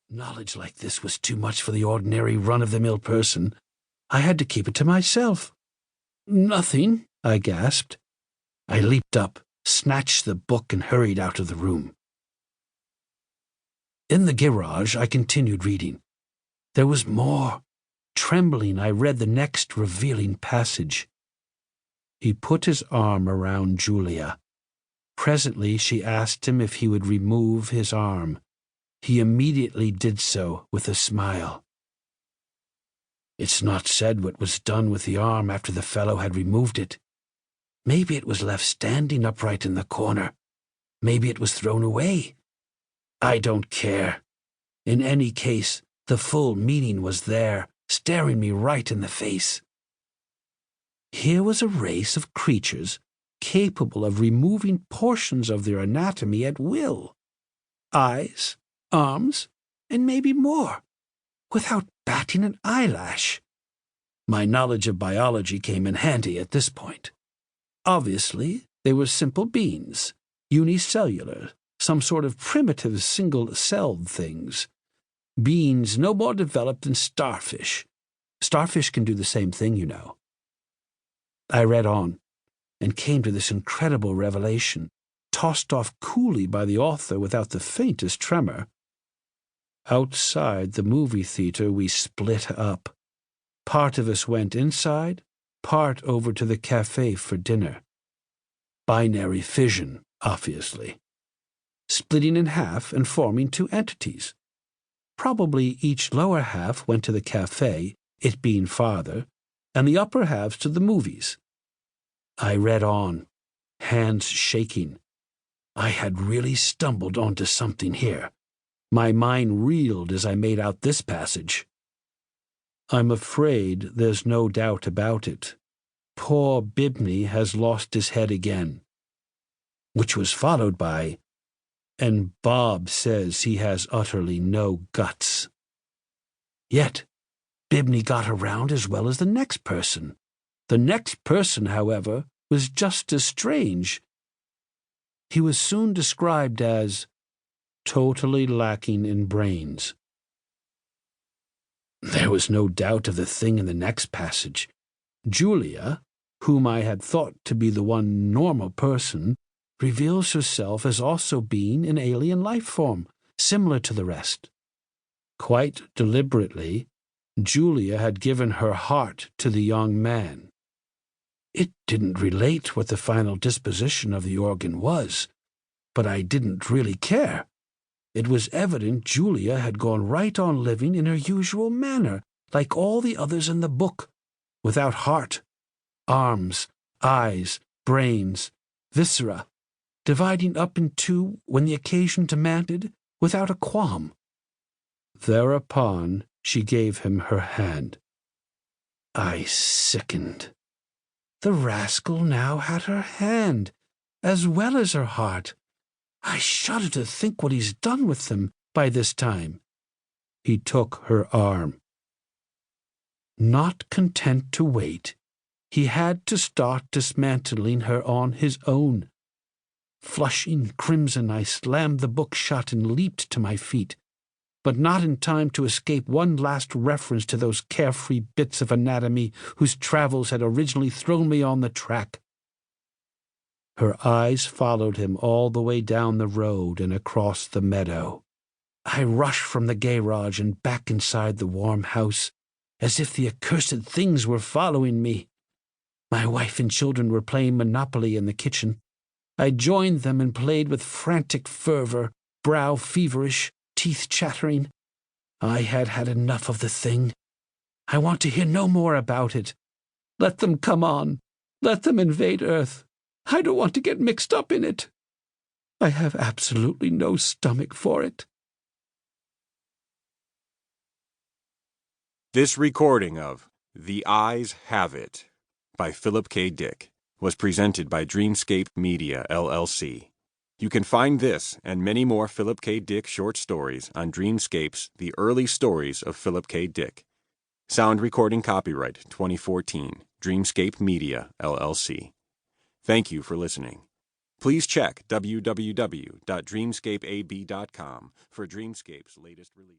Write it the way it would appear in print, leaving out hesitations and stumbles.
Knowledge like this was too much for the ordinary run-of-the-mill person. I had to keep it to myself. "Nothing," I gasped. I leaped up, snatched the book, and hurried out of the room. In the garage, I continued reading. There was more. Trembling, I read the next revealing passage. He put his arm around Julia. Presently, she asked him if he would remove his arm. He immediately did so, with a smile. It's not said what was done with the arm after the fellow had removed it. Maybe it was left standing upright in the corner. Maybe it was thrown away. I don't care. In any case, the full meaning was there, staring me right in the face. Here was a race of creatures capable of removing portions of their anatomy at will. Eyes, arms, and maybe more, without batting an eyelash. My knowledge of biology came in handy at this point. Obviously, they were simple beings, unicellular, some sort of primitive single-celled things. Beings no more developed than starfish. Starfish can do the same thing, you know. I read on, and came to this incredible revelation, tossed off coolly by the author without the faintest tremor. Outside the movie theater, we split up. Part of us went inside, part over to the cafe for dinner. Binary fission, obviously. Splitting in half and forming two entities. Probably each lower half went to the cafe, it being farther, and the upper halves to the movies. I read on, hands shaking. I had really stumbled onto something here. My mind reeled as I made out this passage. I'm afraid there's no doubt about it. Poor Bibney has lost his head again. Which was followed by, and Bob says he has utterly no guts. Yet, Bibney got around as well as the next person. The next person, however, was just as strange. He was soon described as totally lacking in brains. There was no doubt of the thing in the next passage. Julia, whom I had thought to be the one normal person, reveals herself as also being an alien life form, similar to the rest. Quite deliberately, Julia had given her heart to the young man. It didn't relate what the final disposition of the organ was, but I didn't really care. It was evident Julia had gone right on living in her usual manner, like all the others in the book, without heart, arms, eyes, brains, viscera, dividing up in two when the occasion demanded, without a qualm. Thereupon she gave him her hand. I sickened. The rascal now had her hand, as well as her heart. I shudder to think what he's done with them by this time. He took her arm. Not content to wait, he had to start dismantling her on his own. Flushing crimson, I slammed the book shut and leaped to my feet, but not in time to escape one last reference to those carefree bits of anatomy whose travels had originally thrown me on the track. Her eyes followed him all the way down the road and across the meadow. I rushed from the garage and back inside the warm house, as if the accursed things were following me. My wife and children were playing Monopoly in the kitchen. I joined them and played with frantic fervor, brow feverish, teeth chattering. I had had enough of the thing. I want to hear no more about it. Let them come on. Let them invade Earth. I don't want to get mixed up in it. I have absolutely no stomach for it. This recording of The Eyes Have It by Philip K. Dick was presented by Dreamscape Media, LLC. You can find this and many more Philip K. Dick short stories on Dreamscape's The Early Stories of Philip K. Dick. Sound recording copyright 2014, Dreamscape Media, LLC. Thank you for listening. Please check www.dreamscapeab.com for Dreamscape's latest release.